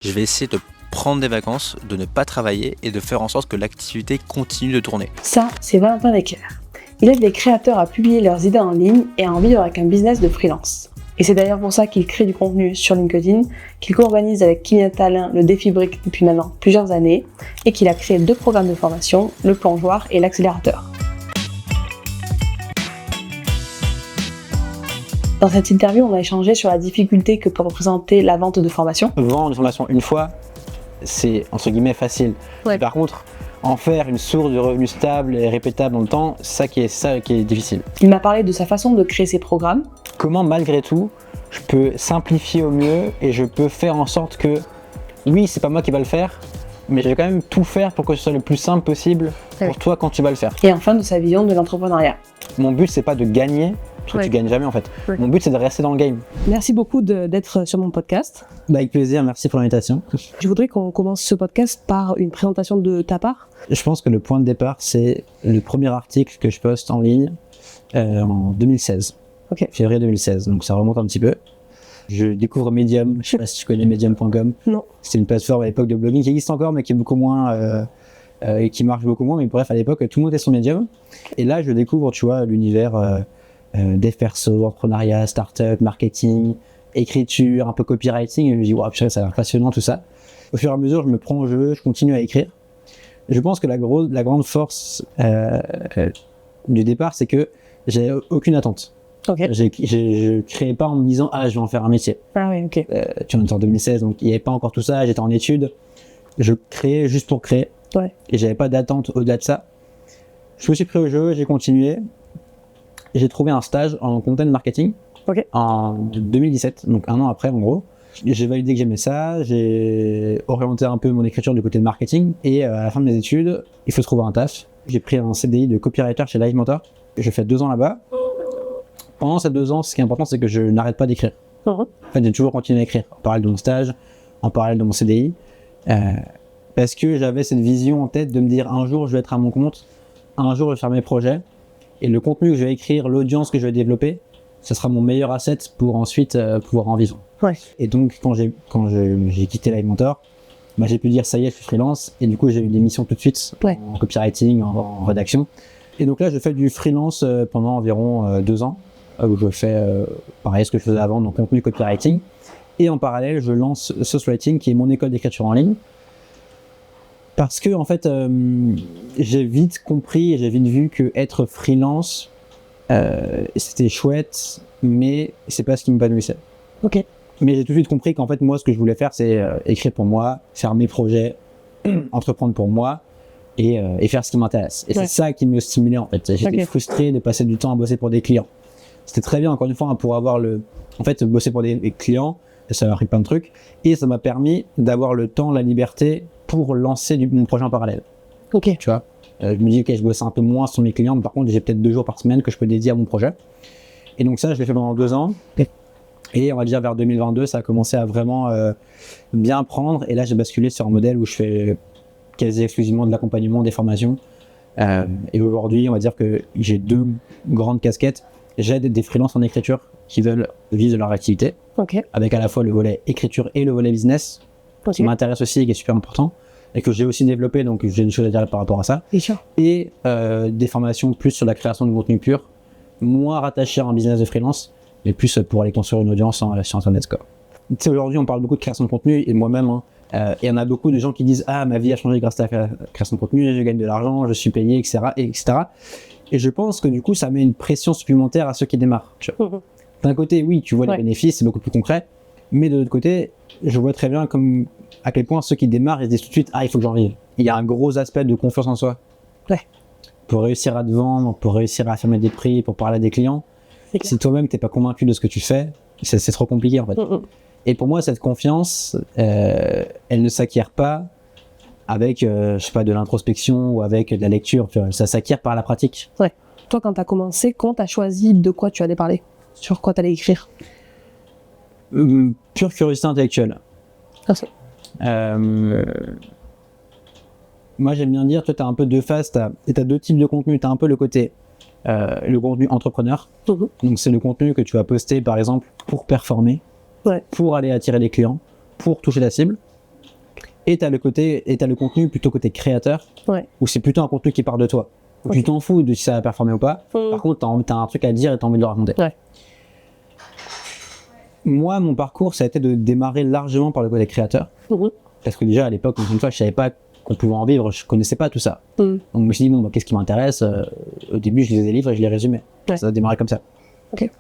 Je vais essayer de prendre des vacances, de ne pas travailler et de faire en sorte que l'activité continue de tourner. Ça, c'est Valentin Decker. Il aide les créateurs à publier leurs idées en ligne et à en vivre avec un business de freelance. Et c'est d'ailleurs pour ça qu'il crée du contenu sur LinkedIn, qu'il co-organise avec Kylian Talin le défi Brick depuis maintenant plusieurs années et qu'il a créé 2 programmes de formation, le plongeoir et l'accélérateur. Dans cette interview, on a échangé sur la difficulté que peut représenter la vente de formation. Vendre une formation une fois, c'est entre guillemets facile. Ouais. Par contre, en faire une source de revenus stable et répétable dans le temps, ça qui est difficile. Il m'a parlé de sa façon de créer ses programmes. Comment malgré tout, je peux simplifier au mieux et je peux faire en sorte que, oui, c'est pas moi qui va le faire, mais je vais quand même tout faire pour que ce soit le plus simple possible pour toi quand tu vas le faire. Et enfin de sa vision de l'entrepreneuriat. Mon but, c'est pas de gagner, parce que tu gagnes jamais en fait. Ouais. Mon but, c'est de rester dans le game. Merci beaucoup d'être sur mon podcast. Avec plaisir, merci pour l'invitation. Je voudrais qu'on commence ce podcast par une présentation de ta part. Je pense que le point de départ, c'est le premier article que je poste en ligne en 2016. Ok. Février 2016, donc ça remonte un petit peu. Je découvre Medium, je sais pas si tu connais medium.com. Non. C'était une plateforme à l'époque de blogging qui existe encore, mais qui est beaucoup moins, et qui marche beaucoup moins. Mais bref, à l'époque, tout le monde était sur Medium. Et là, je découvre, tu vois, l'univers dev perso, entrepreneuriat, startup, marketing, écriture, un peu copywriting. Et je me dis, waouh, ça a l'air passionnant tout ça. Au fur et à mesure, je me prends au jeu, je continue à écrire. Je pense que la grande force du départ, c'est que j'ai aucune attente. Ok. Je créais pas en me disant je vais en faire un métier. Ah oui, ok. Tu en es en 2016, donc il n'y avait pas encore tout ça, j'étais en études. Je créais juste pour créer. Ouais. Et j'avais pas d'attente au-delà de ça. Je me suis pris au jeu, j'ai continué. J'ai trouvé un stage en content marketing en 2017, donc un an après en gros. J'ai validé que j'aimais ça, j'ai orienté un peu mon écriture du côté de marketing et à la fin de mes études, il faut trouver un taf. J'ai pris un CDI de copywriter chez Live Mentor. Je fais 2 ans là-bas. Pendant ces 2 ans, ce qui est important, c'est que je n'arrête pas d'écrire. En fait, j'ai toujours continué à écrire, en parallèle de mon stage, en parallèle de mon CDI, parce que j'avais cette vision en tête de me dire un jour je vais être à mon compte, un jour je vais faire mes projets, et le contenu que je vais écrire, l'audience que je vais développer, ce sera mon meilleur asset pour ensuite pouvoir en vivre. Ouais. Et donc quand j'ai quitté Live Mentor, j'ai pu dire ça y est, je suis freelance, et du coup j'ai eu des missions tout de suite en copywriting, en rédaction. Et donc là je fais du freelance pendant environ 2 ans, où je fais pareil ce que je faisais avant, donc contenu copywriting. Et en parallèle, je lance Sauce Writing, qui est mon école d'écriture en ligne. Parce que, en fait, j'ai vite compris et j'ai vite vu que être freelance, c'était chouette, mais c'est pas ce qui m'épanouissait. Ok. Mais j'ai tout de suite compris qu'en fait, moi, ce que je voulais faire, c'est écrire pour moi, faire mes projets, entreprendre pour moi et faire ce qui m'intéresse. Et c'est ça qui me stimulait, en fait. J'étais frustré de passer du temps à bosser pour des clients. C'était très bien, encore une fois, pour avoir bosser pour des clients, ça m'a appris plein de trucs, et ça m'a permis d'avoir le temps, la liberté pour lancer mon projet en parallèle. Ok. Tu vois, je me dis, ok, je bosse un peu moins sur mes clients, mais par contre, j'ai peut-être 2 jours par semaine que je peux dédier à mon projet. Et donc ça, je l'ai fait pendant 2 ans. Et on va dire vers 2022, ça a commencé à vraiment bien prendre, et là, j'ai basculé sur un modèle où je fais quasi exclusivement de l'accompagnement, des formations. Et aujourd'hui, on va dire que j'ai 2 grandes casquettes. J'aide des freelances en écriture qui veulent vivre de leur activité, avec à la fois le volet écriture et le volet business, qui m'intéresse aussi et qui est super important, et que j'ai aussi développé, donc j'ai des choses à dire par rapport à ça. Et des formations plus sur la création de contenu pur, moins rattachées à un business de freelance, mais plus pour aller construire une audience sur Internet. Tu sais, aujourd'hui, on parle beaucoup de création de contenu, et moi-même, il y en a beaucoup de gens qui disent « Ah, ma vie a changé grâce à la création de contenu, je gagne de l'argent, je suis payé, etc. etc. » Et je pense que du coup, ça met une pression supplémentaire à ceux qui démarrent. D'un côté, oui, tu vois les bénéfices, c'est beaucoup plus concret. Mais de l'autre côté, je vois très bien à quel point ceux qui démarrent, ils se disent tout de suite « Ah, il faut que j'en vive ». Il y a un gros aspect de confiance en soi. Pour réussir à te vendre, pour réussir à affirmer des prix, pour parler à des clients, si toi-même, t'es pas convaincu de ce que tu fais, c'est trop compliqué en fait. Et pour moi, cette confiance, elle ne s'acquiert pas avec, je sais pas, de l'introspection ou avec de la lecture. Ça s'acquiert par la pratique. Ouais. Toi, quand tu as commencé, quand tu as choisi de quoi tu allais parler? Sur quoi tu allais écrire? Pure curiosité intellectuelle. Moi, j'aime bien dire, toi, tu as un peu 2 phases, tu as 2 types de contenu. Tu as un peu le côté, le contenu entrepreneur. Donc, c'est le contenu que tu vas poster, par exemple, pour performer, pour aller attirer des clients, pour toucher la cible. Et t'as le contenu plutôt côté créateur, Ouais. où c'est plutôt un contenu qui part de toi. Où tu t'en fous de si ça va performer ou pas. Par contre, t'as un truc à dire et t'as envie de le raconter. Ouais. Moi, mon parcours, ça a été de démarrer largement par le côté créateur. Parce que déjà, à l'époque, encore une fois, je savais pas qu'on pouvait en vivre, je connaissais pas tout ça. Donc je me suis dit, bon, bah, qu'est-ce qui m'intéresse? Au début, je lisais des livres et je les résumais. Ouais. Ça a démarré comme ça. Ok.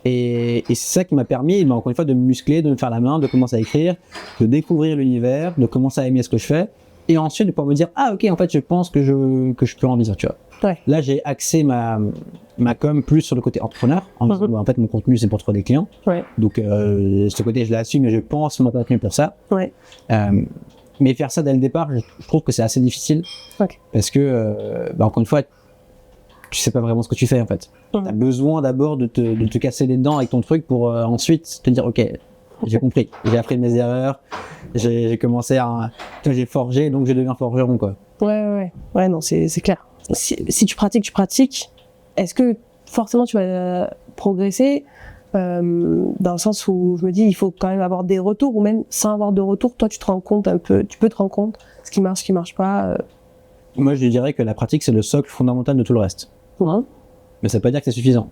Et c'est ça qui m'a permis, bah, encore une fois, de me muscler, de me faire la main, de commencer à écrire, de découvrir l'univers, de commencer à aimer ce que je fais. Et ensuite, de pouvoir me dire, ah ok, en fait, je pense que je peux en vivre, tu vois. Ouais. Là, j'ai axé ma com plus sur le côté entrepreneur. En fait, mon contenu, c'est pour trouver des clients. Ouais. Donc, ce côté, je l'assume, mais je pense mon contenu pour ça. Ouais. Mais faire ça dès le départ, je trouve que c'est assez difficile. Ok. Parce que, bah, encore une fois, tu sais pas vraiment ce que tu fais, en fait. T'as besoin d'abord de te casser les dents avec ton truc pour ensuite te dire, ok, j'ai compris, j'ai appris de mes erreurs, j'ai commencé à... J'ai forgé, donc je deviens forgeron, quoi. Ouais, non, c'est clair. Si tu pratiques, est-ce que forcément tu vas progresser dans le sens où je me dis il faut quand même avoir des retours, ou même sans avoir de retour, toi tu te rends compte un peu, tu peux te rendre compte ce qui marche pas. Moi, je dirais que la pratique, c'est le socle fondamental de tout le reste. Ouais. Mais ça veut pas dire que c'est suffisant.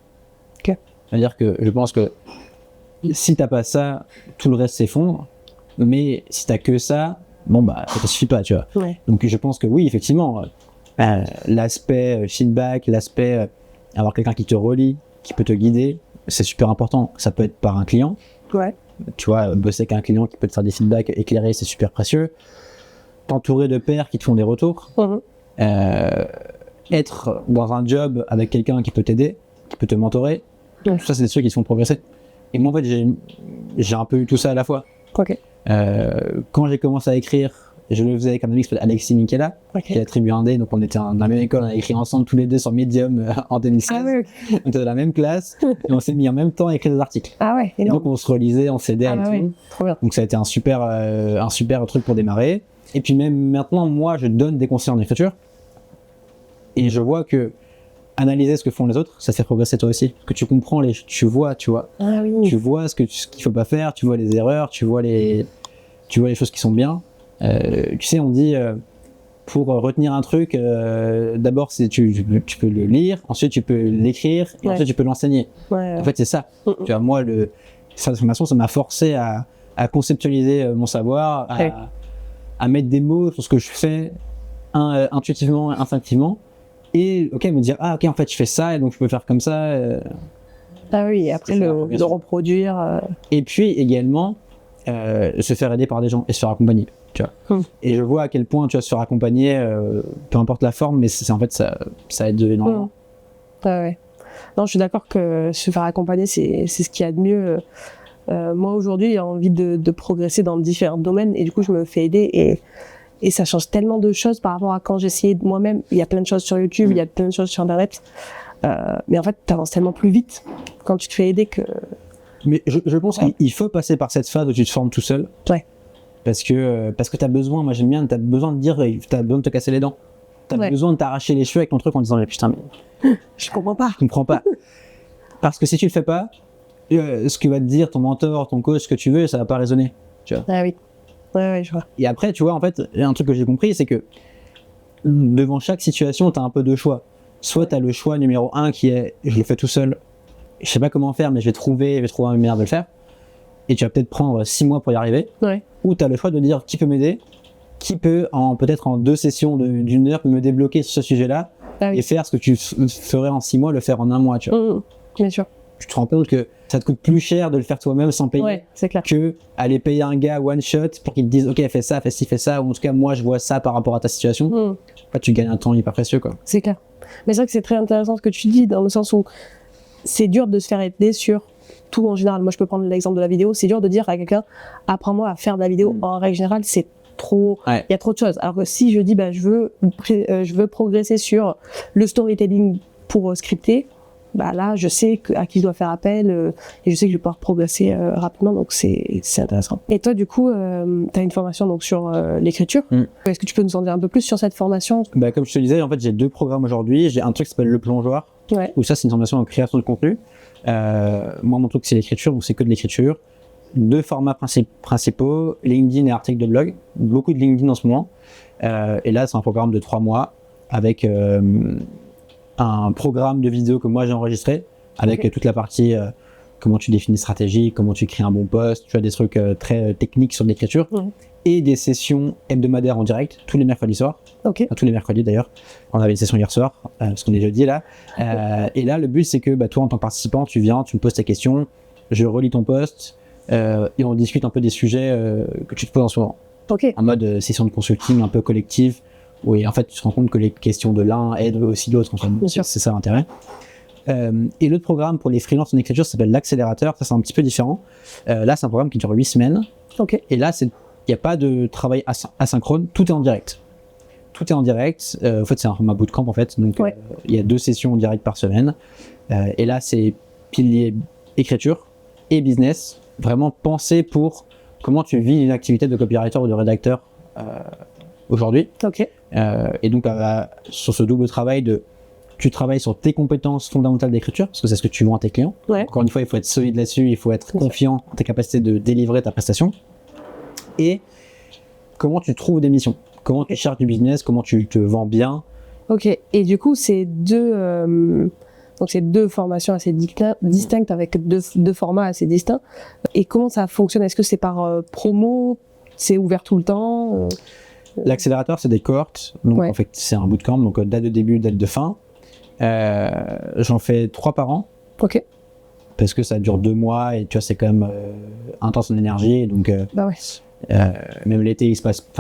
Ok. C'est-à-dire que je pense que si t'as pas ça, tout le reste s'effondre. Mais si t'as que ça, bon bah ça te suffit pas, tu vois. Ouais. Donc je pense que oui, effectivement, l'aspect feedback, l'aspect avoir quelqu'un qui te relie, qui peut te guider, c'est super important. Ça peut être par un client. Ouais. Tu vois, bosser avec un client qui peut te faire des feedbacks éclairés, c'est super précieux. T'entourer de pairs qui te font des retours. Être dans un job avec quelqu'un qui peut t'aider, qui peut te mentorer. Tout ça, c'est des trucs qui te font progresser. Et moi, en fait, j'ai un peu eu tout ça à la fois. Ok. Quand j'ai commencé à écrire, je le faisais avec un ami qui s'appelle Alexis Michela, qui est attribué un D, donc on était dans la même école, on a écrit ensemble tous les deux sur Medium en 2016. Ah ouais, ok. On était dans la même classe, et on s'est mis en même temps à écrire des articles. Ah ouais, Et donc on se relisait, on s'aidait et tout. Ouais, trop bien. Donc ça a été un super truc pour démarrer. Et puis même maintenant, moi, je donne des conseils en écriture, et je vois que analyser ce que font les autres, ça fait progresser toi aussi. Que tu comprends, tu vois. Ah oui. Tu vois ce qu'il faut pas faire, tu vois les erreurs, tu vois les choses qui sont bien. Tu sais, on dit pour retenir un truc, d'abord tu peux le lire, ensuite tu peux l'écrire, et ensuite tu peux l'enseigner. En fait, c'est ça. Tu vois, moi, cette formation, ça m'a forcé à conceptualiser mon savoir, à mettre des mots sur ce que je fais intuitivement, instinctivement. Et me dire, ah ok, en fait je fais ça et donc je peux faire comme ça. Ah oui, et après le reproduire. Et puis également se faire aider par des gens et se faire accompagner, tu vois. Et je vois à quel point tu vas se faire accompagner, peu importe la forme, mais en fait ça aide énormément. Ouais. Non, je suis d'accord que se faire accompagner, c'est ce qu'il y a de mieux. Moi aujourd'hui, j'ai envie de progresser dans différents domaines et du coup je me fais aider et ça change tellement de choses par rapport à quand j'essayais de moi-même. Il y a plein de choses sur YouTube, il y a plein de choses sur Internet. Mais en fait, tu avances tellement plus vite quand tu te fais aider que... Mais je pense qu'il faut passer par cette phase où tu te formes tout seul. Ouais. Parce que tu as besoin, moi j'aime bien, tu as besoin de dire, tu as besoin de te casser les dents. Tu as besoin de t'arracher les cheveux avec ton truc en disant, putain, mais... Je comprends pas. Je comprends pas. Parce que si tu le fais pas, ce que va te dire ton mentor, ton coach, ce que tu veux, ça va pas résonner. Tu vois. Ah oui. Ouais, je vois. Et après, tu vois, en fait, un truc que j'ai compris, c'est que devant chaque situation, tu as un peu de choix. Soit tu as le choix numéro 1 qui est je le fais tout seul, je sais pas comment faire, mais je vais trouver une manière de le faire. Et tu vas peut-être prendre 6 mois pour y arriver. Ouais. Ou tu as le choix de dire qui peut m'aider, qui peut, peut-être en 2 sessions d'une heure, me débloquer sur ce sujet-là et faire ce que tu ferais en 6 mois, le faire en 1 mois. Tu vois. Bien sûr. Tu te rends compte que ça te coûte plus cher de le faire toi-même sans payer que aller payer un gars one shot pour qu'il te dise ok fais ça, fais ci, fais ça, ou en tout cas moi je vois ça par rapport à ta situation. En fait, tu gagnes un temps hyper précieux quoi. C'est clair. Mais c'est vrai que c'est très intéressant ce que tu dis dans le sens où c'est dur de se faire aider sur tout en général. Moi je peux prendre l'exemple de la vidéo, c'est dur de dire à quelqu'un apprends-moi à faire de la vidéo. En règle générale c'est trop, il y a trop de choses. Alors que si je dis je veux progresser sur le storytelling pour scripter, bah là je sais à qui je dois faire appel et je sais que je vais pouvoir progresser rapidement, donc c'est intéressant. Et toi du coup tu as une formation donc sur l'écriture. Est-ce que tu peux nous en dire un peu plus sur cette formation? Bah, comme je te disais, en fait j'ai 2 programmes aujourd'hui. J'ai un truc qui s'appelle Le Plongeoir, où ça c'est une formation en création de contenu. Moi mon truc c'est l'écriture, donc c'est que de l'écriture. deux formats principaux, LinkedIn et articles de blog. Beaucoup de LinkedIn en ce moment. Et là, c'est un programme de 3 mois avec un programme de vidéo que moi j'ai enregistré avec toute la partie comment tu définis une stratégie, comment tu crées un bon post, tu as des trucs très techniques sur l'écriture et des sessions hebdomadaires en direct tous les mercredis soirs. Enfin, tous les mercredis d'ailleurs. On avait une session hier soir parce qu'on est jeudi là. Et là, le but c'est que toi en tant que participant, tu viens, tu me poses tes questions, je relis ton post et on discute un peu des sujets que tu te poses en ce moment. En mode session de consulting un peu collective. Oui, en fait, tu te rends compte que les questions de l'un aident aussi l'autre. En fait. C'est ça l'intérêt. Et l'autre programme pour les freelances en écriture s'appelle l'accélérateur. Ça, c'est un petit peu différent. Là, c'est un programme qui dure 8 semaines. Et là, il n'y a pas de travail asynchrone. Tout est en direct. Tout est en direct. En fait, c'est un format bootcamp, en fait. Donc, il y a 2 sessions en direct par semaine. Et là, c'est pilier écriture et business. Vraiment pensé pour comment tu vis une activité de copywriter ou de rédacteur aujourd'hui. Et donc, sur ce double travail tu travailles sur tes compétences fondamentales d'écriture, parce que c'est ce que tu vends à tes clients. Encore une fois, il faut être solide là-dessus, il faut être confiant en tes capacités de délivrer ta prestation. Et comment tu trouves des missions, comment tu cherches du business, comment tu te vends bien. Et du coup, c'est deux formations assez distinctes avec deux formats assez distincts. Et comment ça fonctionne? Est-ce que c'est par promo? C'est ouvert tout le temps? L'accélérateur, c'est des cohortes. Donc, en fait, c'est un bootcamp, donc date de début, date de fin. J'en fais 3 par an. Parce que ça dure 2 mois et tu vois, c'est quand même intense en énergie. Donc, même l'été,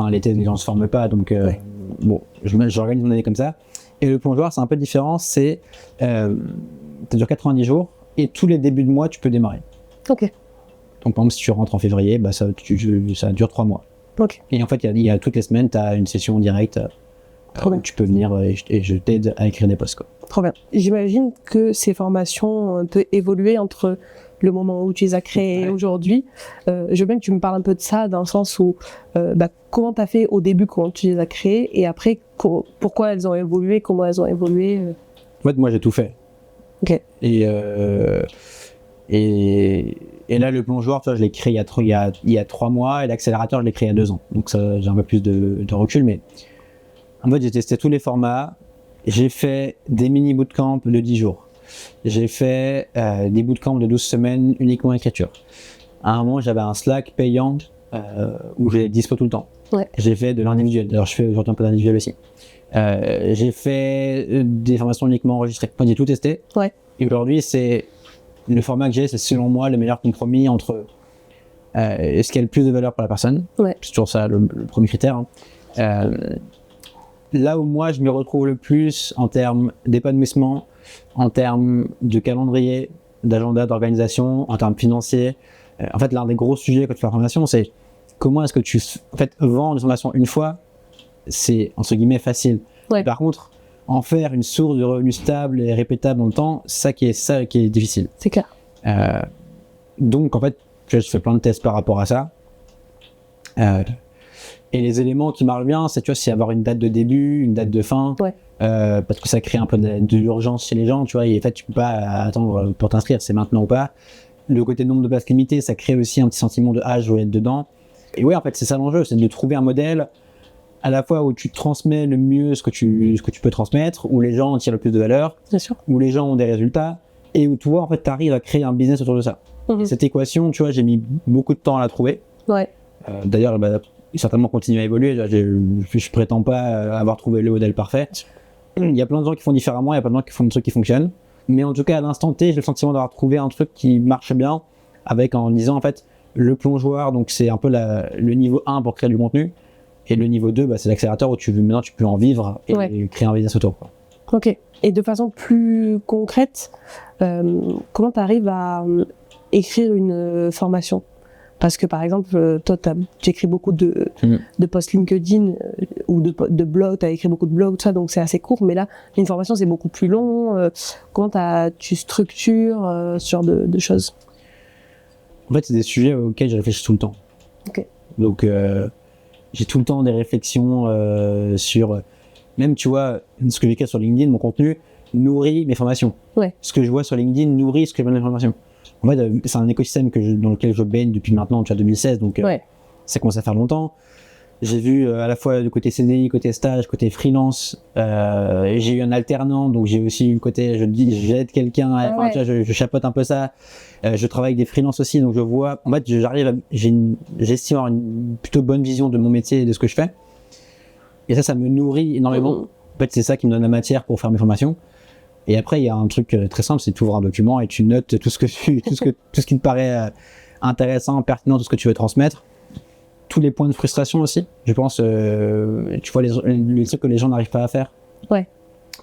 l'été, les gens ne se forment pas. Donc, bon, j'organise mon année comme ça. Et le plongeoir, c'est un peu différent. Ça dure 90 jours et tous les débuts de mois, tu peux démarrer. Donc, par exemple, si tu rentres en février, ça dure 3 mois. Et en fait, il y a toutes les semaines, tu as une session en direct où tu peux venir et je t'aide à écrire des posts. Trop bien. J'imagine que ces formations peuvent évoluer entre le moment où tu les as créées et aujourd'hui. Je veux bien que tu me parles un peu de ça, dans le sens où comment tu as fait au début, comment tu les as créées, et après, pourquoi elles ont évolué, comment elles ont évolué. En fait, moi, j'ai tout fait. Et là, le plongeoir, tu vois, je l'ai créé il y a 3 mois, et l'accélérateur, je l'ai créé il y a 2 ans. Donc, ça, j'ai un peu plus de recul, mais en fait, j'ai testé tous les formats. J'ai fait des mini bootcamps de 10 jours. J'ai fait des bootcamps de 12 semaines uniquement écriture. À un moment, j'avais un Slack payant où j'ai dispo tout le temps. J'ai fait de l'individuel. D'ailleurs, je fais aujourd'hui un peu d'individuel aussi. J'ai fait des formations uniquement enregistrées. Enfin, j'ai tout testé. Et aujourd'hui, le format que j'ai, c'est selon moi le meilleur compromis entre ce qui a le plus de valeur pour la personne. C'est toujours ça le premier critère. Là où moi je me retrouve le plus en termes d'épanouissement, en termes de calendrier, d'agenda, d'organisation, en termes financiers. En fait, l'un des gros sujets quand tu fais la formation, c'est comment est-ce que tu vends une formation une fois, c'est entre guillemets facile. Par contre, en faire une source de revenus stable et répétable dans le temps, ça qui est difficile. C'est clair. Donc en fait, je fais plein de tests par rapport à ça. Et les éléments qui marchent bien, c'est avoir une date de début, une date de fin, parce que ça crée un peu de l'urgence chez les gens, tu vois. Et en fait, tu peux pas attendre pour t'inscrire, c'est maintenant ou pas. Le côté nombre de places limitées, ça crée aussi un petit sentiment de je veux être dedans. Et en fait, c'est ça l'enjeu, c'est de trouver un modèle à la fois où tu transmets le mieux ce que tu peux transmettre, où les gens en tirent le plus de valeur, où les gens ont des résultats, et où toi, en fait, tu arrives à créer un business autour de ça. Et cette équation, tu vois, j'ai mis beaucoup de temps à la trouver. D'ailleurs, certainement continuer à évoluer. Je prétends pas avoir trouvé le modèle parfait. Il y a plein de gens qui font différemment, il y a plein de gens qui font des trucs qui fonctionnent. Mais en tout cas, à l'instant T, j'ai le sentiment d'avoir trouvé un truc qui marche bien, en disant en fait, le plongeoir, donc c'est un peu le niveau 1 pour créer du contenu. Et le niveau 2, c'est l'accélérateur où maintenant tu peux en vivre et créer un business autour. Et de façon plus concrète, comment tu arrives à écrire une formation? Parce que par exemple, toi, tu écris beaucoup de posts LinkedIn ou de blogs, tu as écrit beaucoup de blogs, tout ça, donc c'est assez court. Mais là, une formation, c'est beaucoup plus long. Comment tu structures ce genre de choses? En fait, c'est des sujets auxquels je réfléchis tout le temps. Donc, j'ai tout le temps des réflexions sur... Même, tu vois, ce que j'écris sur LinkedIn, mon contenu nourrit mes formations. Ce que je vois sur LinkedIn nourrit ce que je vois dans les formations. En fait, c'est un écosystème dans lequel je baigne depuis maintenant, 2016, donc ça commence à faire longtemps. J'ai vu à la fois du côté CDI, côté stage, côté freelance. J'ai eu un alternant, donc j'ai aussi eu le côté, j'aide quelqu'un, je chapeaute un peu ça. Je travaille avec des freelances aussi, donc je vois, en fait, j'estime avoir une plutôt bonne vision de mon métier et de ce que je fais. Et ça me nourrit énormément. En fait, c'est ça qui me donne la matière pour faire mes formations. Et après, il y a un truc très simple, c'est que tu ouvres un document et tu notes tout ce qui te paraît intéressant, pertinent, tout ce que tu veux transmettre. Tous les points de frustration aussi, je pense, tu vois les trucs que les gens n'arrivent pas à faire,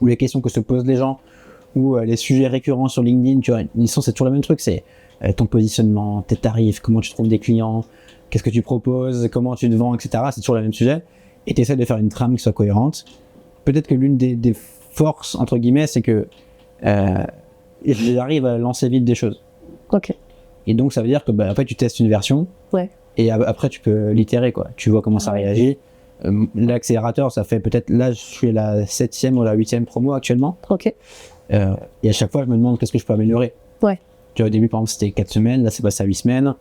ou les questions que se posent les gens, ou les sujets récurrents sur LinkedIn, tu vois, c'est toujours le même truc, c'est ton positionnement, tes tarifs, comment tu trouves des clients, qu'est-ce que tu proposes, comment tu te vends, etc. C'est toujours le même sujet, et tu essaies de faire une trame qui soit cohérente. Peut-être que l'une des forces, entre guillemets, c'est que j'arrive à lancer vite des choses. Et donc ça veut dire que en fait, tu testes une version, et après tu peux l'itérer, quoi. Tu vois comment ça réagit. L'accélérateur, ça fait peut-être, là je suis la 7e ou la 8e promo actuellement. Et à chaque fois je me demande qu'est-ce que je peux améliorer. Tu vois, au début par exemple c'était 4 semaines, là c'est passé à 8 semaines.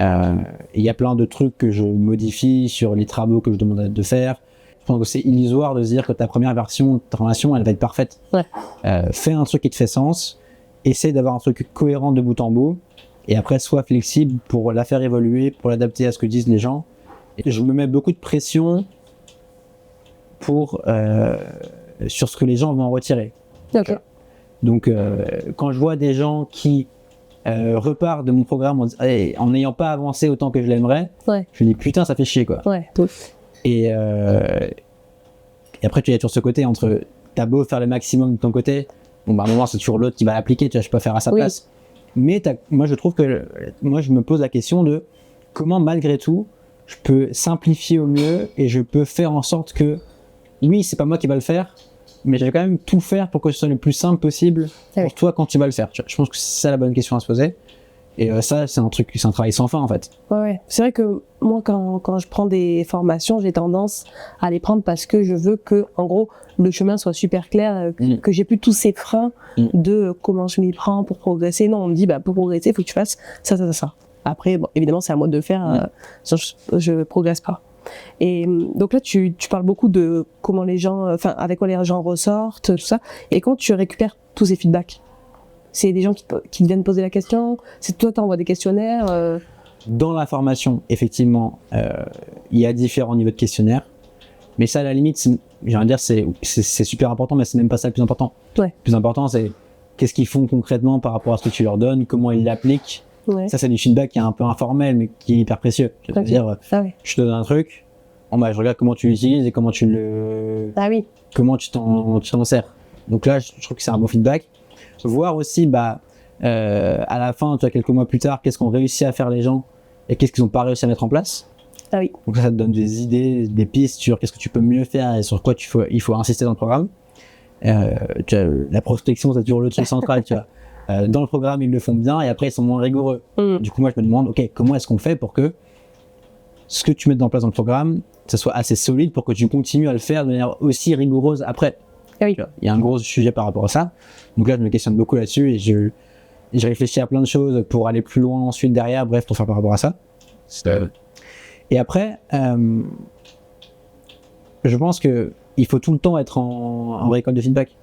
Il y a plein de trucs que je modifie sur les travaux que je demande de faire. Je pense que c'est illusoire de se dire que ta première version de ta formation elle va être parfaite. Fais un truc qui te fait sens, essaie d'avoir un truc cohérent de bout en bout. Et après, sois flexible pour la faire évoluer, pour l'adapter à ce que disent les gens. Et je me mets beaucoup de pression sur ce que les gens vont en retirer. Donc, quand je vois des gens qui repartent de mon programme en n'ayant pas avancé autant que je l'aimerais, je me dis putain, ça fait chier, quoi. Et après, tu as toujours ce côté entre t'as beau faire le maximum de ton côté, à un moment, c'est toujours l'autre qui va l'appliquer, tu vois, je peux pas faire à sa place. Mais moi, je trouve que je me pose la question de comment, malgré tout, je peux simplifier au mieux et je peux faire en sorte que, oui, c'est pas moi qui va le faire, mais je vais quand même tout faire pour que ce soit le plus simple possible pour toi quand tu vas le faire. Je pense que c'est ça la bonne question à se poser. Et ça, c'est un travail sans fin, en fait. C'est vrai que moi, quand je prends des formations, j'ai tendance à les prendre parce que je veux que, en gros, le chemin soit super clair, que j'ai plus tous ces freins de comment je m'y prends pour progresser. Non, on me dit, pour progresser, il faut que tu fasses ça. Après, évidemment, c'est à moi de le faire, sinon je progresse pas. Et donc là, tu parles beaucoup de comment les gens, avec quoi les gens ressortent, tout ça. Et quand tu récupères tous ces feedbacks, c'est des gens qui viennent poser la question, c'est toi t'envoies des questionnaires Dans la formation, effectivement, il y a différents niveaux de questionnaires, mais ça, à la limite, j'ai envie de dire, c'est super important, mais c'est même pas ça le plus important. Le plus important, c'est qu'est-ce qu'ils font concrètement par rapport à ce que tu leur donnes, comment ils l'appliquent. Ça, c'est du feedback qui est un peu informel, mais qui est hyper précieux. C'est-à-dire, je te donne un truc, je regarde comment tu l'utilises et comment comment tu t'en sers. Donc là, je trouve que c'est un bon feedback. Voir aussi, à la fin, tu vois, quelques mois plus tard, qu'est-ce qu'ont réussi à faire les gens et qu'est-ce qu'ils n'ont pas réussi à mettre en place. Donc ça te donne des idées, des pistes sur qu'est-ce que tu peux mieux faire et sur quoi il faut insister dans le programme. Tu vois, la prospection, c'est toujours le truc central, tu vois. Dans le programme, ils le font bien et après, ils sont moins rigoureux. Du coup, moi, je me demande, ok, comment est-ce qu'on fait pour que ce que tu mets en place dans le programme, ça soit assez solide pour que tu continues à le faire de manière aussi rigoureuse après. Il y a un gros sujet par rapport à ça. Donc là, je me questionne beaucoup là-dessus et je réfléchis à plein de choses pour aller plus loin ensuite derrière, bref, pour faire par rapport à ça. Et après, je pense que il faut tout le temps être en récolte de feedback.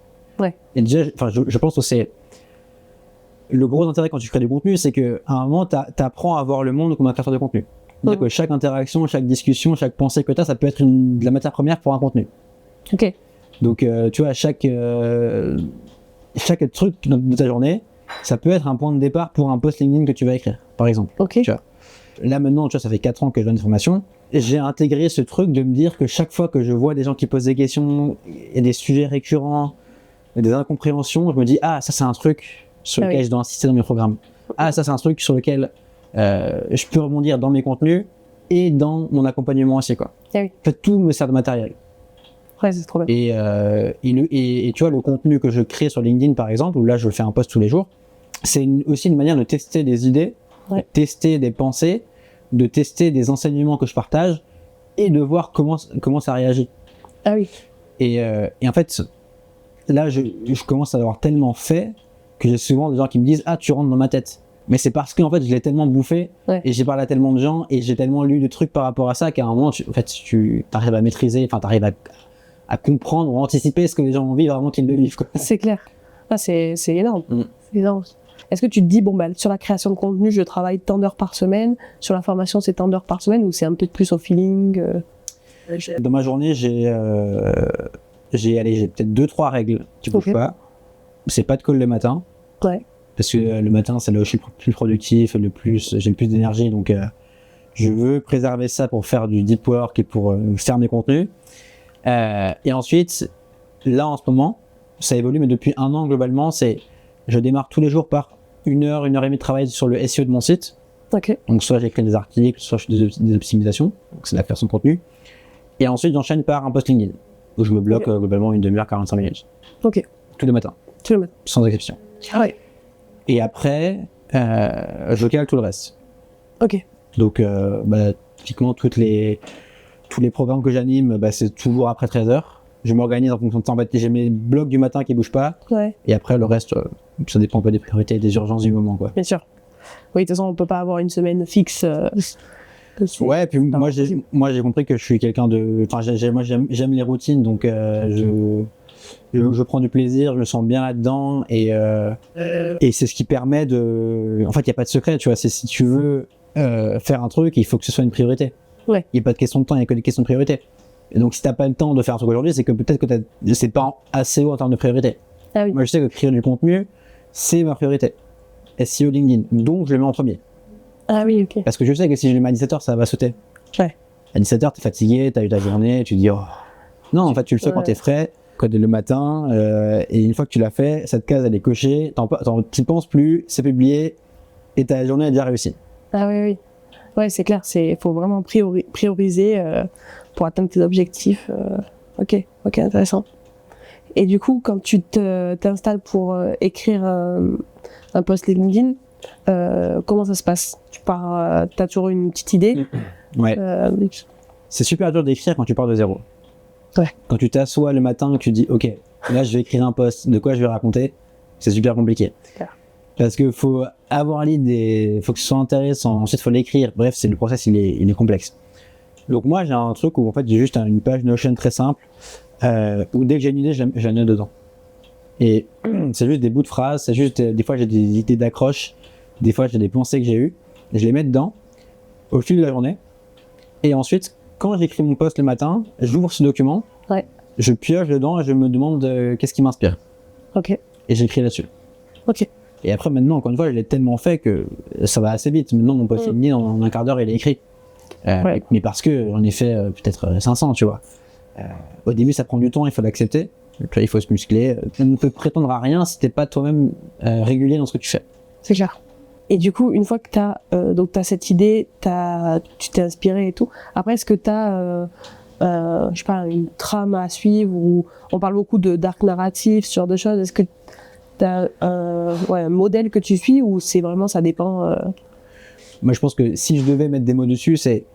Et déjà, je pense que c'est le gros intérêt quand tu crées du contenu, c'est qu'à un moment, tu apprends à voir le monde comme un créateur de contenu. C'est-à-dire que chaque interaction, chaque discussion, chaque pensée que tu as, ça peut être de la matière première pour un contenu. Donc, tu vois, chaque truc de ta journée, ça peut être un point de départ pour un post LinkedIn que tu vas écrire, par exemple. Tu vois. Là, maintenant, tu vois, ça fait 4 ans que je donne des formations. J'ai intégré ce truc de me dire que chaque fois que je vois des gens qui posent des questions, il y a des sujets récurrents, des incompréhensions, je me dis, ça, c'est un truc sur lequel je dois insister dans mes programmes. Ça, c'est un truc sur lequel je peux rebondir dans mes contenus et dans mon accompagnement aussi, quoi. En fait, tout me sert de matériel. C'est trop bien. Et tu vois, le contenu que je crée sur LinkedIn, par exemple, où là, je fais un post tous les jours, c'est aussi une manière de tester des idées, de tester des pensées, de tester des enseignements que je partage et de voir comment ça réagit. Et en fait, là, je commence à l'avoir tellement fait que j'ai souvent des gens qui me disent « Ah, tu rentres dans ma tête ». Mais c'est parce qu'en fait, je l'ai tellement bouffé Ouais. et j'ai parlé à tellement de gens et j'ai tellement lu de trucs par rapport à ça qu'à un moment, tu arrives à maîtriser, enfin, tu arrives à comprendre ou anticiper ce que les gens ont envie vraiment qu'ils le vivent, quoi. C'est clair. Ah, c'est énorme. Mm. C'est énorme. Est-ce que tu te dis, bon, bah, sur la création de contenu, je travaille tant d'heures par semaine, sur la formation, c'est tant d'heures par semaine, ou c'est un peu plus au feeling Dans ma journée, j'ai peut-être 2-3 règles. Tu bouges Ok. pas. C'est pas de call le matin. Ouais. Parce que le matin, c'est là où je suis plus productif, j'ai le plus d'énergie. Donc, je veux préserver ça pour faire du deep work et pour faire mes contenus. Et ensuite, là, en ce moment, ça évolue, mais depuis 1 an, globalement, je démarre tous les jours par 1 heure et demie de travail sur le SEO de mon site. Ok. Donc, soit j'écris des articles, soit je fais des optimisations. Donc, c'est la création de contenu. Et ensuite, j'enchaîne par un post LinkedIn, où je me bloque globalement 1 demi-heure, 45 minutes. Ok. Tous les matins, Tous les matins. sans exception. Ah ouais. Et après, je cale tout le reste. Ok. Donc, typiquement, tous les programmes que j'anime, c'est toujours après 13h. Je m'organise en fonction de temps. En fait, j'ai mes blocs du matin qui bougent pas. Ouais. Et après, le reste, ça dépend un peu des priorités et des urgences du moment, quoi. Bien sûr. Oui, de toute façon, on peut pas avoir une semaine fixe. Ouais, puis moi j'ai compris que je suis quelqu'un de. Enfin, j'aime les routines, donc je prends du plaisir, je me sens bien là-dedans, et c'est ce qui permet de. En fait, il n'y a pas de secret, tu vois. C'est si tu veux faire un truc, il faut que ce soit une priorité. Ouais. Il n'y a pas de question de temps, il n'y a que des questions de priorité. Et donc, si t'as pas le temps de faire un truc aujourd'hui, c'est que peut-être que c'est pas assez haut en termes de priorité. Ah oui. Moi, je sais que créer du contenu, c'est ma priorité. SEO LinkedIn, donc je le mets en premier. Ah oui, ok. Parce que je sais que si je le mets à 17h, ça va sauter. Ouais. À 17h, t'es fatigué, t'as eu ta journée, tu te dis, oh. Non, en fait, tu le fais quand t'es frais, quand le matin, et une fois que tu l'as fait, cette case, elle est cochée, t'y penses plus, c'est publié, et ta journée est déjà réussie. Ah oui, oui. Ouais, c'est clair, faut vraiment prioriser pour atteindre tes objectifs. Ok, intéressant. Et du coup, quand tu t'installes pour écrire un post LinkedIn, comment ça se passe? Tu pars, t'as toujours une petite idée? Ouais. C'est super dur d'écrire quand tu pars de zéro. Ouais. Quand tu t'assois le matin et que tu dis, ok, là je vais écrire un post, de quoi je vais raconter, c'est super compliqué. Clair. Parce que faut avoir l'idée, faut que ce soit intéressant, ensuite faut l'écrire. Bref, le process il est complexe. Donc moi j'ai un truc où en fait j'ai juste une page Notion très simple où dès que j'ai une idée, je la note dedans. Et c'est juste des bouts de phrases, c'est juste des fois j'ai des idées d'accroche, des fois j'ai des pensées que j'ai eues, et je les mets dedans au fil de la journée. Et ensuite, quand j'écris mon post le matin, j'ouvre ce document, je pioche dedans et je me demande qu'est-ce qui m'inspire. Ok. Et j'écris là-dessus. Ok. Et après, maintenant, encore une fois, je l'ai tellement fait que ça va assez vite. Maintenant, mon post LinkedIn, en un quart d'heure, il est écrit. Mais parce que j'en ai fait peut-être 500, tu vois. Au début, ça prend du temps, il faut l'accepter. Il faut se muscler. Tu ne peux prétendre à rien si t'es pas toi-même régulier dans ce que tu fais. C'est clair. Et du coup, une fois que t'as cette idée, tu t'es inspiré et tout, après, est-ce que t'as, je sais pas, une trame à suivre, ou on parle beaucoup de dark narrative, ce genre de choses, est-ce que t'as un modèle que tu suis, ou c'est vraiment, ça dépend Moi, je pense que si je devais mettre des mots dessus, c'est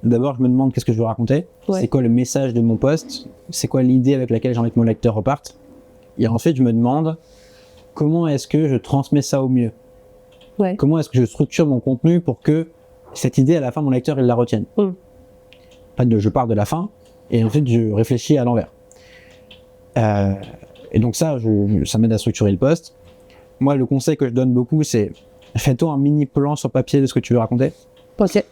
d'abord, je me demande qu'est-ce que je veux raconter, c'est quoi le message de mon post, c'est quoi l'idée avec laquelle j'ai envie que mon lecteur reparte, et ensuite, je me demande comment est-ce que je transmets ça au mieux. Comment est-ce que je structure mon contenu pour que cette idée, à la fin, mon lecteur, il la retienne. Je pars de la fin, et ensuite, je réfléchis à l'envers. Et donc ça m'aide à structurer le post. Moi, le conseil que je donne beaucoup, c'est fais-toi un mini plan sur papier de ce que tu veux raconter. Ok.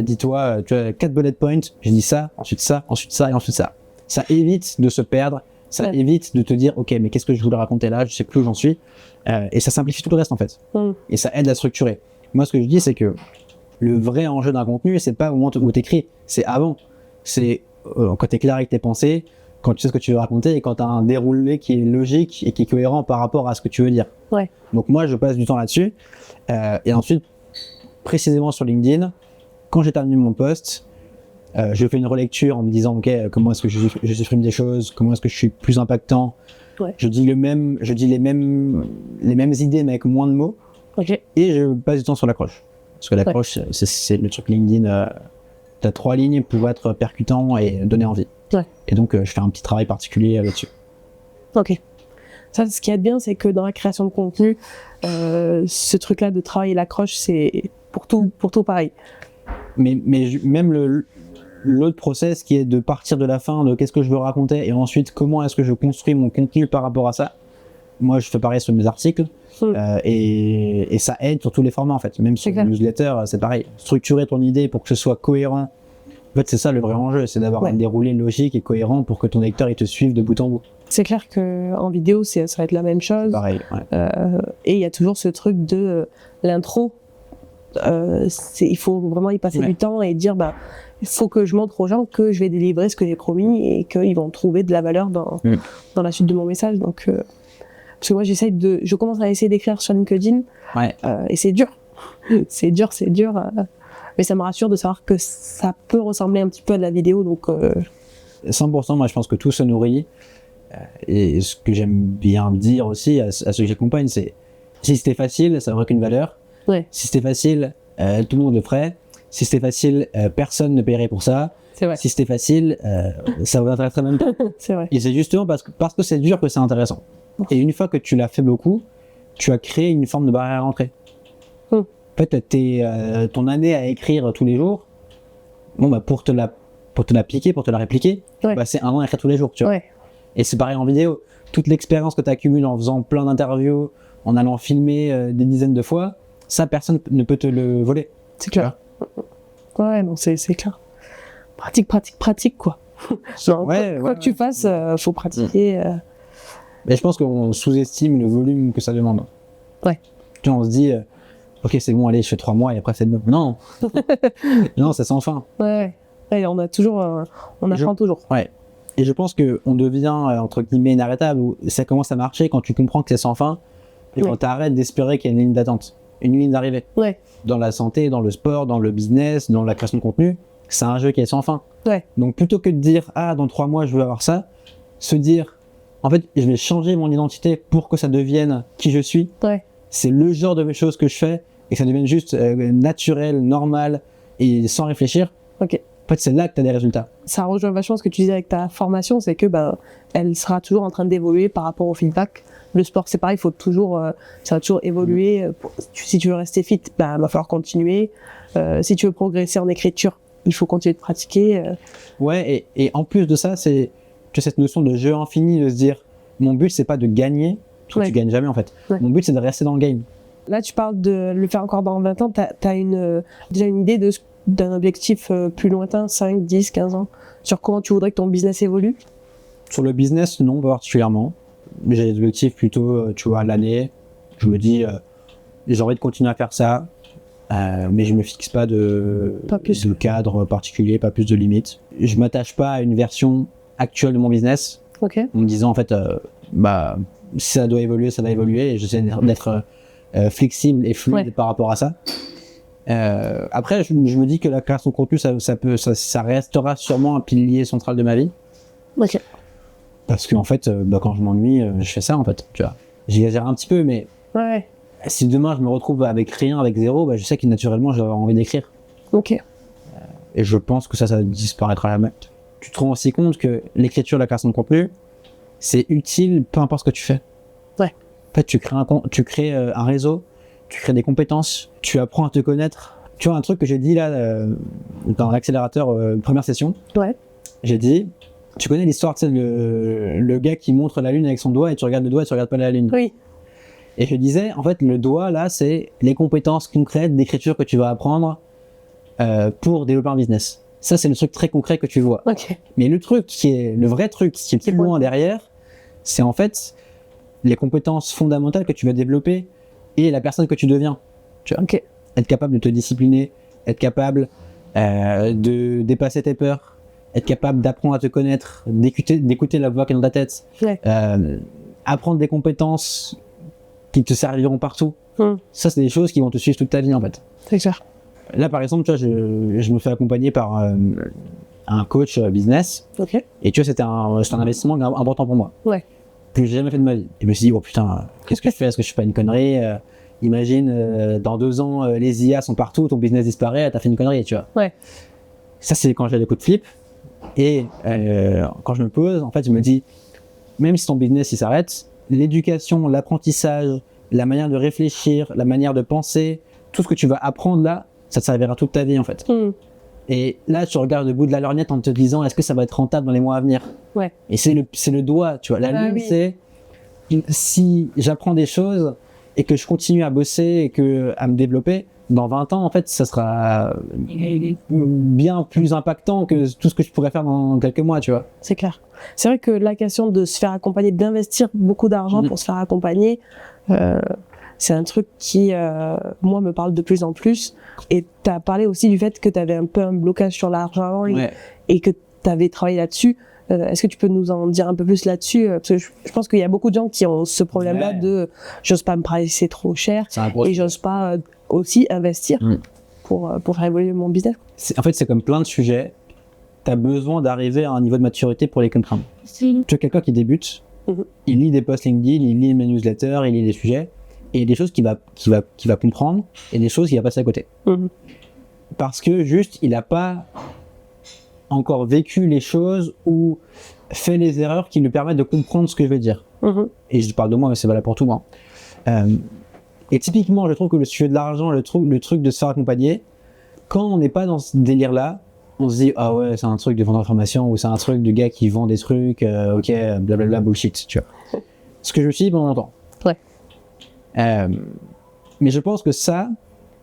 Dis-toi, tu as 4 bullet points, j'ai dit ça, ensuite ça, ensuite ça, et ensuite ça. Ça évite de se perdre, ça évite de te dire, ok, mais qu'est-ce que je voulais raconter là, je sais plus où j'en suis. Et ça simplifie tout le reste, en fait. Et ça aide à structurer. Moi, ce que je dis, c'est que le vrai enjeu d'un contenu, c'est pas au moment où t'écris, c'est avant. C'est quand t'es clair avec tes pensées, quand tu sais ce que tu veux raconter, et quand t'as un déroulé qui est logique et qui est cohérent par rapport à ce que tu veux dire. Donc moi, je passe du temps là-dessus. Et ensuite, précisément sur LinkedIn, quand j'ai terminé mon post, je fais une relecture en me disant, ok, comment est-ce que j'exprime des choses, comment est-ce que je suis plus impactant. Je dis les mêmes idées, mais avec moins de mots. Et je passe du temps sur l'accroche. Parce que l'accroche, c'est le truc LinkedIn. T'as 3 lignes pour être percutant et donner envie. Et donc, je fais un petit travail particulier là-dessus. Ok. Ça, ce qui est bien, c'est que dans la création de contenu, ce truc-là de travailler l'accroche, c'est pour tout pareil. Mais même l'autre process qui est de partir de la fin de qu'est-ce que je veux raconter et ensuite comment est-ce que je construis mon contenu par rapport à ça. Moi, je fais pareil sur mes articles et ça aide sur tous les formats en fait. Même sur les newsletters, c'est pareil. Structurer ton idée pour que ce soit cohérent. En fait, c'est ça le vrai enjeu, c'est d'avoir un déroulé logique et cohérent pour que ton lecteur il te suive de bout en bout. C'est clair qu'en vidéo, ça va être la même chose. Pareil, et il y a toujours ce truc de l'intro. Il faut vraiment y passer du temps et dire il faut que je montre aux gens que je vais délivrer ce que j'ai promis et qu'ils vont trouver de la valeur dans la suite de mon message. Donc, parce que moi, je commence à essayer d'écrire sur LinkedIn et c'est dur. c'est dur. Mais ça me rassure de savoir que ça peut ressembler un petit peu à de la vidéo. Donc, 100%, moi je pense que tout se nourrit. Et ce que j'aime bien dire aussi à ceux que j'accompagne, c'est si c'était facile, ça n'aurait aucune valeur. Si c'était facile, tout le monde le ferait. Si c'était facile, personne ne paierait pour ça. C'est vrai. Si c'était facile, ça vous intéresserait même pas. C'est vrai. Et c'est justement parce que c'est dur que c'est intéressant. Et une fois que tu l'as fait beaucoup, tu as créé une forme de barrière à l'entrée. En fait, ton année à écrire tous les jours, pour te l'appliquer, pour te la répliquer, c'est un an à écrire tous les jours, tu vois. Et c'est pareil en vidéo. Toute l'expérience que tu accumules en faisant plein d'interviews, en allant filmer des dizaines de fois, ça, personne ne peut te le voler. C'est clair. Ouais, non, c'est clair. Pratique, quoi. Genre, quoi que tu fasses, faut pratiquer. Mais je pense qu'on sous-estime le volume que ça demande. Tu vois, on se dit, ok, c'est bon, allez, je fais 3 mois et après c'est bon. Non, non, c'est sans fin. On a toujours, on apprend toujours. Et je pense qu'on devient, entre guillemets, inarrêtable, où ça commence à marcher quand tu comprends que c'est sans fin et quand tu arrêtes d'espérer qu'il y a une ligne d'attente, une ligne d'arrivée. Dans la santé, dans le sport, dans le business, dans la création de contenu, c'est un jeu qui est sans fin. Donc plutôt que de dire, dans 3 mois, je veux avoir ça, se dire, en fait, je vais changer mon identité pour que ça devienne qui je suis. C'est le genre de choses que je fais et que ça devienne juste naturel, normal et sans réfléchir. En fait, c'est là que tu as des résultats. Ça rejoint vachement ce que tu disais avec ta formation, c'est que elle sera toujours en train d'évoluer par rapport au feedback. Le sport, c'est pareil, ça va toujours évoluer. Si tu veux rester fit, va falloir continuer. Si tu veux progresser en écriture, il faut continuer de pratiquer. Et en plus de ça, c'est cette notion de jeu infini, de se dire, mon but, c'est pas de gagner, parce que tu gagnes jamais en fait. Mon but, c'est de rester dans le game. Là, tu parles de le faire encore dans 20 ans, t'as déjà une idée d'un objectif plus lointain, 5, 10, 15 ans, sur comment tu voudrais que ton business évolue? Sur le business, non, pas particulièrement. J'ai des objectifs plutôt, tu vois, à l'année. Je me dis, j'ai envie de continuer à faire ça, mais je me fixe pas de cadre particulier, pas plus de limites. Je m'attache pas à une version actuelle de mon business, en me disant, en fait, si ça doit évoluer, ça va évoluer, et j'essaie d'être flexible et fluide par rapport à ça. Après, je me dis que la création de contenu, ça restera sûrement un pilier central de ma vie. Parce qu'en fait, quand je m'ennuie, je fais ça en fait. Tu vois, j'exagère un petit peu, mais si demain je me retrouve avec rien, avec zéro, je sais que naturellement j'aurai envie d'écrire. Et je pense que ça disparaîtra jamais. Tu te rends aussi compte que l'écriture, la création de contenu, c'est utile peu importe ce que tu fais. En fait, tu crées un réseau, tu crées des compétences, tu apprends à te connaître. Tu vois, un truc que j'ai dit là, dans l'accélérateur, première session, j'ai dit, tu connais l'histoire, tu sais, le gars qui montre la lune avec son doigt et tu regardes le doigt et tu regardes pas la lune. Et je disais, en fait, le doigt là, c'est les compétences concrètes d'écriture que tu vas apprendre pour développer un business. Ça, c'est le truc très concret que tu vois. Mais le vrai truc qui est plus loin derrière, c'est en fait les compétences fondamentales que tu vas développer et la personne que tu deviens. Tu vois, être capable de te discipliner, être capable de dépasser tes peurs, être capable d'apprendre à te connaître, d'écouter la voix qui est dans ta tête, apprendre des compétences qui te serviront partout. Ça, c'est des choses qui vont te suivre toute ta vie en fait. C'est clair. Là, par exemple, tu vois, je me fais accompagner par un coach business. Et tu vois, c'était un investissement important pour moi. Que j'ai jamais fait de ma vie. Et je me suis dit, oh putain, qu'est-ce que je fais? Est-ce que je fais pas une connerie? Imagine, dans 2 ans, les IA sont partout, ton business disparaît, t'as fait une connerie, tu vois. Ça, c'est quand j'ai des coups de flip. Et quand je me pose, en fait, je me dis, même si ton business il s'arrête, l'éducation, l'apprentissage, la manière de réfléchir, la manière de penser, tout ce que tu vas apprendre là, ça te servira toute ta vie en fait. Et là, tu regardes le bout de la lorgnette en te disant, est-ce que ça va être rentable dans les mois à venir? Ouais. Et c'est le doigt, tu vois. La lune, c'est si j'apprends des choses et que je continue à bosser et à me développer, dans 20 ans, en fait, ça sera bien plus impactant que tout ce que je pourrais faire dans quelques mois, tu vois. C'est clair. C'est vrai que la question de se faire accompagner, d'investir beaucoup d'argent pour se faire accompagner, c'est un truc qui, moi, me parle de plus en plus. Et tu as parlé aussi du fait que tu avais un peu un blocage sur l'argent et que tu avais travaillé là-dessus. Est-ce que tu peux nous en dire un peu plus là-dessus? Parce que je pense qu'il y a beaucoup de gens qui ont ce problème-là de j'ose pas me pricer trop cher et j'ose pas aussi investir pour faire évoluer mon business. En fait, c'est comme plein de sujets. Tu as besoin d'arriver à un niveau de maturité pour les comprendre. Tu as quelqu'un qui débute, il lit des posts LinkedIn, il lit mes newsletters, il lit des sujets, et il y a des choses qu'il va comprendre et des choses qu'il va passer à côté. Parce que juste, il n'a pas encore vécu les choses ou fait les erreurs qui lui permettent de comprendre ce que je veux dire. Et je parle de moi, mais c'est valable pour tout le monde. Et typiquement, je trouve que le sujet de l'argent, le truc de se faire accompagner, quand on n'est pas dans ce délire-là, on se dit ah ouais, c'est un truc de vendre d'information ou c'est un truc de gars qui vend des trucs, ok, blablabla, bullshit, tu vois. Ce que je me suis dit pendant longtemps. Mais je pense que ça,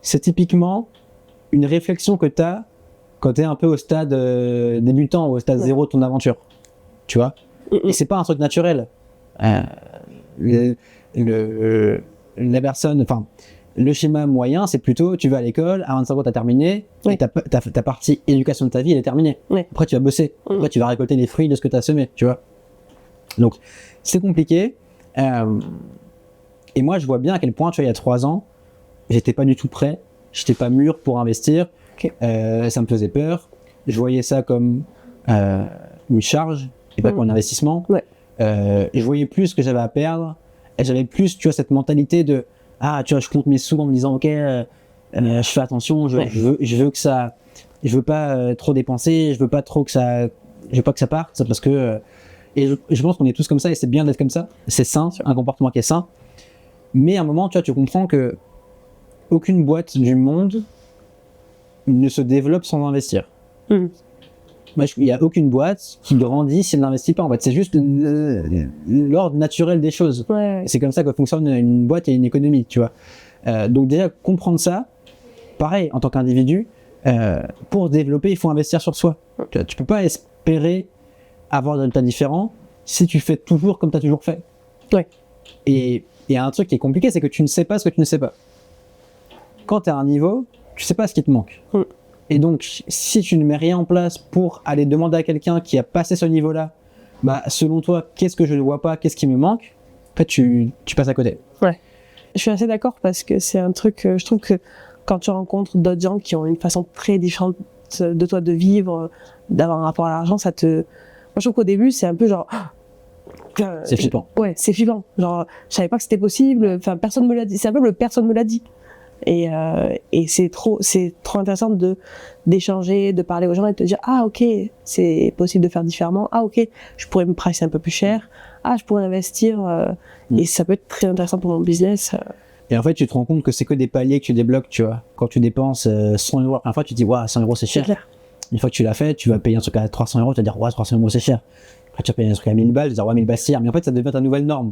c'est typiquement une réflexion que tu as quand tu es un peu au stade débutant ou au stade zéro de ton aventure, tu vois. Et c'est pas un truc naturel. La personne, enfin, le schéma moyen, c'est plutôt tu vas à l'école, à 25 ans, tu as terminé, et ta partie éducation de ta vie, elle est terminée. Après, tu vas bosser. Après, tu vas récolter les fruits de ce que tu as semé, tu vois. Donc, c'est compliqué. Et moi, je vois bien à quel point, tu vois, il y a 3 ans, j'étais pas du tout prêt, j'étais pas mûr pour investir, ça me faisait peur. Je voyais ça comme une charge et pas comme un investissement. Je voyais plus ce que j'avais à perdre. Et j'avais plus, tu vois, cette mentalité de tu vois, je compte mes sous en me disant ok, je fais attention, je veux que ça, je veux pas trop dépenser, je veux pas que ça parte, parce que et je pense qu'on est tous comme ça et c'est bien d'être comme ça, c'est sain, un comportement qui est sain. Mais à un moment, tu vois, tu comprends que aucune boîte du monde ne se développe sans investir. Moi, il n'y a aucune boîte qui grandit si elle n'investit pas. En fait, c'est juste l'ordre naturel des choses. C'est comme ça que fonctionne une boîte et une économie, tu vois. Donc déjà, comprendre ça, pareil, en tant qu'individu, pour se développer, il faut investir sur soi. Tu peux pas espérer avoir des résultats différents si tu fais toujours comme tu as toujours fait. Et il y a un truc qui est compliqué, c'est que tu ne sais pas ce que tu ne sais pas. Quand tu es à un niveau, tu sais pas ce qui te manque. Et donc, si tu ne mets rien en place pour aller demander à quelqu'un qui a passé ce niveau-là, bah, selon toi, qu'est-ce que je ne vois pas, qu'est-ce qui me manque, en fait, tu passes à côté. Je suis assez d'accord parce que c'est un truc, je trouve que quand tu rencontres d'autres gens qui ont une façon très différente de toi de vivre, d'avoir un rapport à l'argent, ça te... Moi, je trouve qu'au début, c'est un peu genre... c'est flippant. Ouais, c'est flippant. Genre, je savais pas que c'était possible, enfin, personne me l'a dit. C'est un peu le personne me l'a dit. Et c'est trop intéressant d'échanger, de parler aux gens et de te dire ah ok, c'est possible de faire différemment, ah ok, je pourrais me pricer un peu plus cher, ah je pourrais investir et ça peut être très intéressant pour mon business. Et en fait, tu te rends compte que c'est que des paliers que tu débloques, tu vois. Quand tu dépenses 100 €, la première fois tu te dis waouh, 100 € c'est cher. Une fois que tu l'as fait, tu vas payer un truc à 300 €, tu vas dire waouh, 300 € c'est cher. Après tu vas payer un truc à 1000 balles, tu vas dire ouais, 1000 balles c'est cher. Mais en fait, ça devient ta nouvelle norme.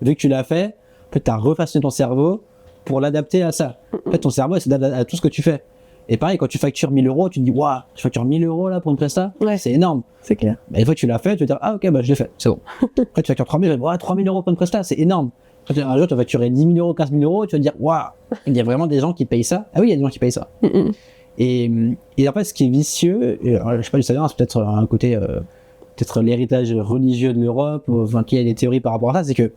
Vu que tu l'as fait, en fait, tu as refaçonné ton cerveau pour l'adapter à ça. En fait, ton cerveau s'adapte à tout ce que tu fais. Et pareil, quand tu factures 1000 €, tu te dis waouh, je facture 1000 € là pour une presta, c'est énorme. C'est clair. Mais une fois que tu l'as fait, tu vas dire ah ok, bah je l'ai fait, c'est bon. Après tu factures 3000, tu vas dire waouh, 3000 € pour une presta, c'est énorme. Après, un jour tu vas facturer 10 000 €, 15 000 €, tu vas te dire waouh, il y a vraiment des gens qui payent ça. Ah oui, il y a des gens qui payent ça. Et après, ce qui est vicieux, je sais pas du salaire, c'est peut-être un côté, peut-être l'héritage religieux de l'Europe, enfin qu'il y a des théories par rapport à ça, c'est que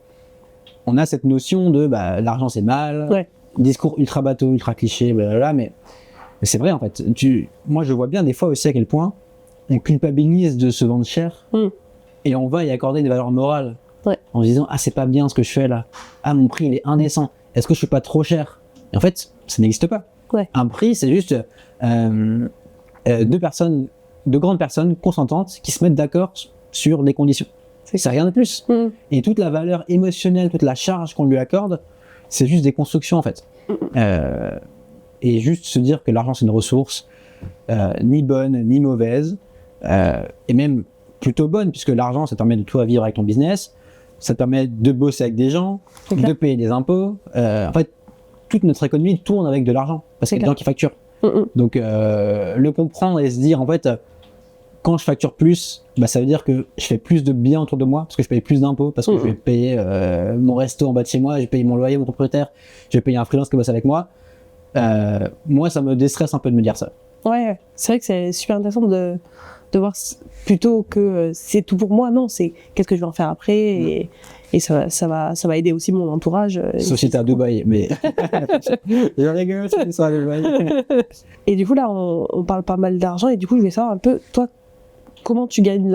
on a cette notion de l'argent c'est mal, discours ultra bateau, ultra cliché, blablabla, mais c'est vrai en fait. Moi je vois bien des fois aussi à quel point on culpabilise de se vendre cher et on va y accorder des valeurs morales en se disant ah c'est pas bien ce que je fais là, ah mon prix il est indécent, est-ce que je suis pas trop cher? Et en fait ça n'existe pas. Un prix c'est juste deux grandes personnes consentantes qui se mettent d'accord sur les conditions. C'est rien de plus. Et toute la valeur émotionnelle, toute la charge qu'on lui accorde, c'est juste des constructions en fait. Et juste se dire que l'argent c'est une ressource, ni bonne ni mauvaise, et même plutôt bonne, puisque l'argent ça te permet de toi vivre avec ton business, ça te permet de bosser avec des gens, de payer des impôts. En fait, toute notre économie tourne avec de l'argent, parce qu'il y a des gens qui facturent. Donc le comprendre et se dire en fait, quand je facture plus, bah, ça veut dire que je fais plus de bien autour de moi, parce que je paye plus d'impôts, parce que je vais payer mon resto en bas de chez moi, je vais payer mon loyer, mon propriétaire, je vais payer un freelance qui bosse avec moi. Moi, ça me déstresse un peu de me dire ça. Ouais, c'est vrai que c'est super intéressant de voir plutôt que c'est tout pour moi, non, c'est qu'est-ce que je vais en faire après, et ça va aider aussi mon entourage. Société à Dubaï, mais je rigole, c'est l'histoire à Dubaï. Et du coup là, on parle pas mal d'argent, et du coup je vais savoir un peu, toi, comment tu gagnes de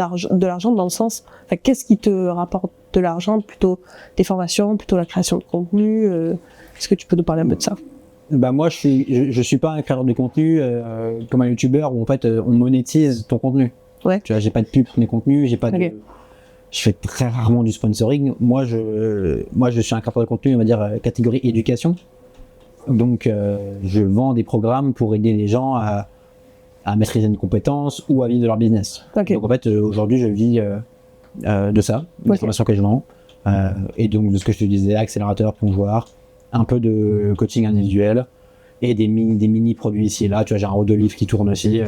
l'argent dans le sens, enfin, qu'est-ce qui te rapporte de l'argent, plutôt des formations, plutôt la création de contenu, est-ce que tu peux nous parler un peu de ça? Bah moi je suis pas un créateur de contenu comme un youtubeur où en fait on monétise ton contenu. Ouais. Tu vois, j'ai pas de pub pour mes contenus, j'ai pas de... Je fais très rarement du sponsoring. Moi je suis un créateur de contenu, on va dire catégorie éducation. Donc je vends des programmes pour aider les gens à maîtriser une compétence ou à vivre de leur business. Donc en fait aujourd'hui je vis de ça, des formations que je vends, et donc de ce que je te disais, accélérateur, plongeoir, un peu de coaching individuel et des mini produits ici et là. Tu vois, j'ai un de livre qui tourne aussi.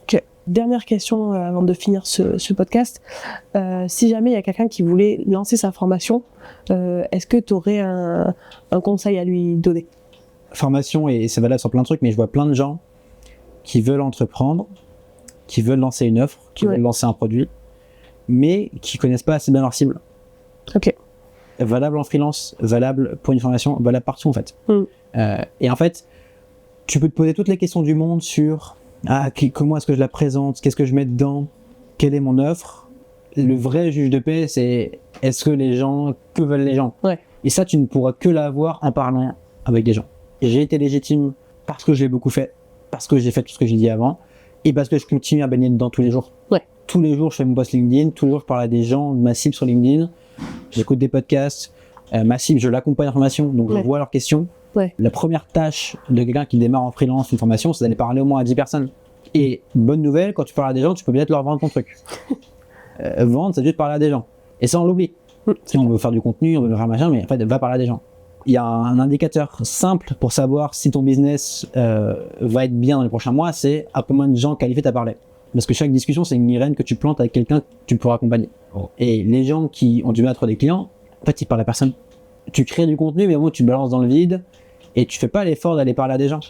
Ok. Dernière question avant de finir ce podcast. Si jamais il y a quelqu'un qui voulait lancer sa formation, est-ce que tu aurais un conseil à lui donner? Formation, et c'est valable sur plein de trucs, mais je vois plein de gens qui veulent entreprendre, qui veulent lancer une offre, qui veulent lancer un produit, mais qui connaissent pas assez bien leur cible. Ok. Valable en freelance, valable pour une formation, valable partout en fait. Et en fait, tu peux te poser toutes les questions du monde sur comment est-ce que je la présente, qu'est-ce que je mets dedans, quelle est mon offre. Le vrai juge de paix, c'est que veulent les gens. Et ça, tu ne pourras que l'avoir en parlant avec des gens. J'ai été légitime parce que je l'ai beaucoup fait, parce que j'ai fait tout ce que j'ai dit avant, et parce que je continue à baigner dedans tous les jours. Tous les jours, je fais mon post LinkedIn, tous les jours, je parle à des gens de ma cible sur LinkedIn. J'écoute des podcasts, ma cible, je l'accompagne en formation, donc je vois leurs questions. La première tâche de quelqu'un qui démarre en freelance une formation, c'est d'aller parler au moins à 10 personnes. Et bonne nouvelle, quand tu parles à des gens, tu peux peut-être leur vendre ton truc. Vendre, c'est juste parler à des gens. Et ça, on l'oublie. Si on veut faire du contenu, on veut faire machin, mais en fait, va parler à des gens. Il y a un indicateur simple pour savoir si ton business va être bien dans les prochains mois, c'est à combien de gens qualifiés t'as parlé. Parce que chaque discussion, c'est une graine que tu plantes avec quelqu'un que tu pourras accompagner. Et les gens qui ont du mal à trouver des clients, en fait, ils parlent à personne. Tu crées du contenu, mais au moins tu balances dans le vide et tu fais pas l'effort d'aller parler à des gens.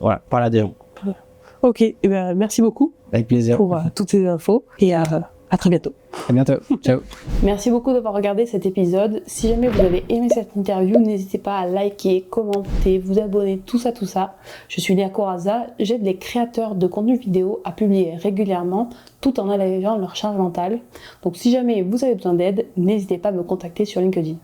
Voilà, parler à des gens. Ok, eh ben, merci beaucoup. Avec plaisir. Pour toutes ces infos, et à très bientôt. À bientôt. Ciao. Merci beaucoup d'avoir regardé cet épisode. Si jamais vous avez aimé cette interview, n'hésitez pas à liker, commenter, vous abonner, tout ça. Je suis Léa Corazza, j'aide les créateurs de contenu vidéo à publier régulièrement tout en allégeant leur charge mentale. Donc si jamais vous avez besoin d'aide, n'hésitez pas à me contacter sur LinkedIn.